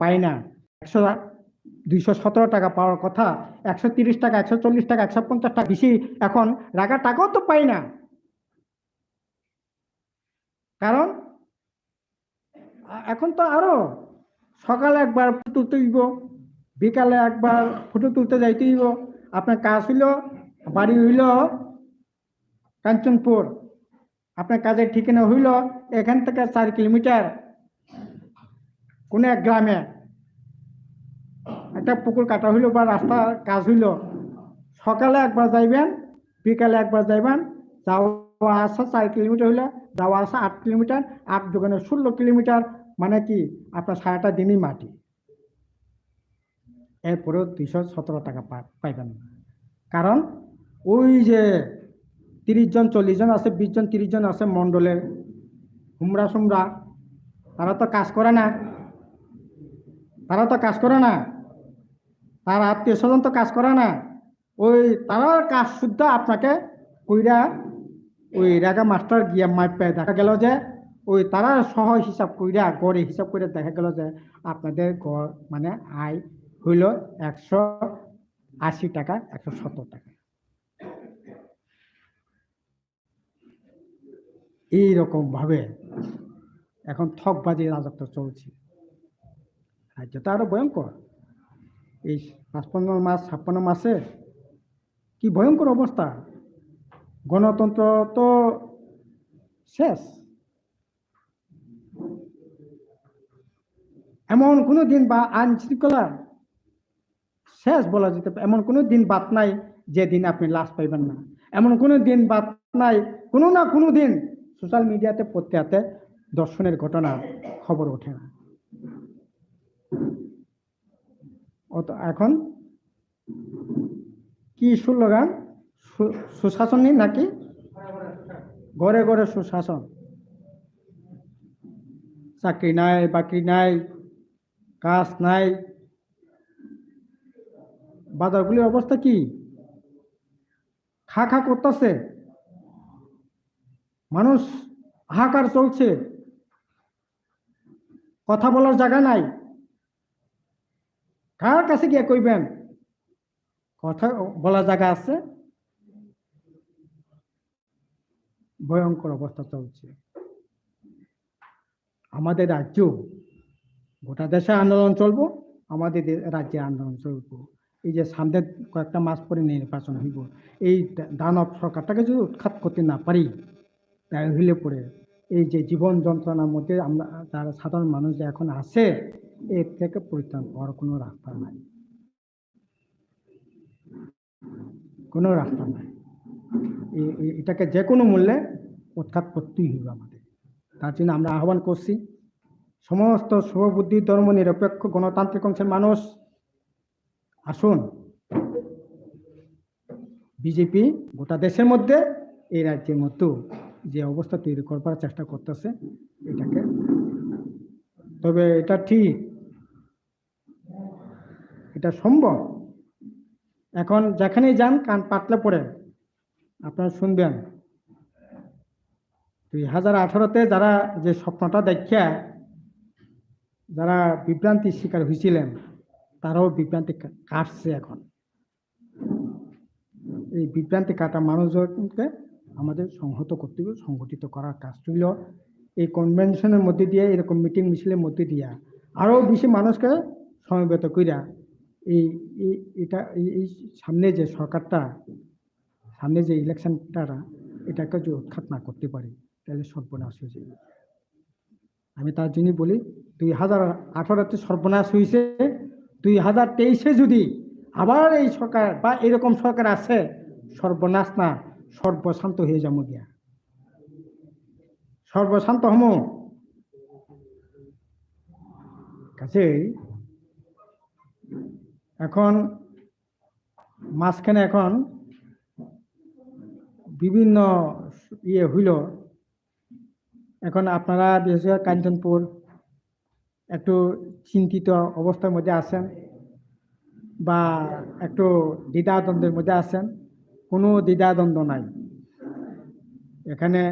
পাই না। 217 টাকা পাওয়ার কথা 130 টাকা, 140 টাকা, 150 টাকা বেশি এখন রাখার টাকাও তো পাই না। কারণ এখন তো আরো সকালে একবার ফটো তুলব, বিকালে একবার ফটো তুলতে যাইতে হইব। আপনার কাজ হইল, বাড়ি হইল কাঞ্চনপুর, আপনার কাজের ঠিকানা হইল এখান থেকে 4 কিলোমিটার কোন এক গ্রামে একটা পুকুর কাটা হইল বা রাস্তার কাজ হইল। সকালে একবার যাইবেন, বিকালে একবার যাইবেন, যাওয়া আসা 4 কিলোমিটার হইলে যাওয়া আসা 8 কিলোমিটার, 8 দোকানে 16 কিলোমিটার, মানে কি আপনার সারাটা দিনই মাটি। এরপরেও 217 টাকা পাইবেন না। কারণ ওই যে 30 জন 40 জন আছে, 20 জন 30 জন আছে মন্ডলের হুমরা সুমরা, তারা তো কাজ করে না, তার আত্মীয় স্বজন তো কাজ করে না। ওই তারার কাজ শুদ্ধ আপনাকে কইরা ওই রেগা মাস্টার গিয়া মাইপে দেখা গেল যে ওই তারা সহ হিসাব কইরা গড়ে হিসাব করে দেখা গেল যে আপনাদের গড় মানে আয় হইল 180 টাকা, 170 টাকা। এইরকম ভাবে এখন ঠকবাজি রাজত্ব চলছে। রাজ্যটা আরো ভয়ঙ্কর। এই 55 মাস 56 মাসে কি ভয়ঙ্কর অবস্থা। গণতন্ত্র তো শেষ। এমন কোনো দিন বা আইন শৃঙ্খলা শেষ বলা যেতে পারে, এমন কোনো দিন বাদ নাই যে দিন আপনি লাশ পাইবেন না। এমন কোনো দিন বাদ নাই, কোনো না কোনো দিন সোশ্যাল মিডিয়াতে প্রত্যেকতে দর্শনের ঘটনা খবর ওঠে না। এখন কি স্লোগান, সুশাসন নাকি ঘরে ঘরে সুশাসন। চাকরি নাই, বাকরি নাই, কাজ নাই, বাজারগুলির অবস্থা কি? খা খা করতেছে, মানুষ হাহাকার চলছে, কথা বলার জায়গা নাই। কার কাছে গিয়ে কইবেন কথা বলার জায়গা আছে? ভয়ঙ্কর অবস্থা চলছে। আমাদের রাজ্য, গোটা দেশে আন্দোলন চলবো, আমাদের রাজ্যে আন্দোলন চলবো। এই যে সামনে কয়েকটা মাস পরে নির্বাচন হইব, এই দানব সরকারটাকে যদি উৎখাত করতে না পারি, তাই হইলে পরে এই যে জীবন যন্ত্রণার মধ্যে আমরা যারা সাধারণ মানুষ যে এখন আছে, এর থেকে পরিত্রাণ পাওয়ার কোনো রাস্তা নাই, কোনো রাস্তা নাই। এটাকে যে কোনো মূল্যে উৎখাত করতেই হইবে আমাদের। তার জন্য আমরা আহ্বান করছি সমস্ত শুভবুদ্ধি ধর্ম নিরপেক্ষ গণতান্ত্রিক অংশের মানুষ, আসুন বিজেপি গোটা দেশের মধ্যে এই রাজ্যের মতো যে অবস্থা তৈরি করবার চেষ্টা করতেছে এটাকে, তবে এটা ঠিক, এটা সম্ভব। এখন যেখানেই যান কান পাতলে পড়ে আপনারা শুনবেন 2018-তে যারা যে স্বপ্নটা দেখিয়া যারা বিভ্রান্তির শিকার হয়েছিলেন তারাও বিভ্রান্তি কাটছে। এখন এই বিভ্রান্তি কাটা মানুষজনকে আমাদের সংহত করতে হবে, সংগঠিত করার কাজ ছিল এই কনভেনশনের মধ্যে দিয়ে, এরকম মিটিং মিছিলের মধ্যে দিয়া আরো বেশি মানুষকে সমবেত কইরা এই এটা এই সামনে যে সরকারটা, সামনে যে ইলেকশনটা, এটাকে যদি উৎখাত না করতে পারি তাহলে সর্বনাশ হয়ে যাবে। আমি তার জন্য বলি 2018-তে সর্বনাশ হয়েছে, 2023-এ যদি আবার এই সরকার বা এরকম সরকার আছে, সর্বনাশ না সর্বশান্ত হয়ে যাবো গিয়া, সর্বশান্ত হম। কাছেই এখন মাঝখানে এখন বিভিন্ন ইয়ে হইল, এখন আপনারা বিশেষ করে কাঞ্চনপুর একটু চিন্তিত অবস্থার মধ্যে আছেন বা একটু দ্বিধাদ্বন্দ্বের মধ্যে আছেন। কোনো দ্বিধাদ্বন্দ্ব নাই, এখানে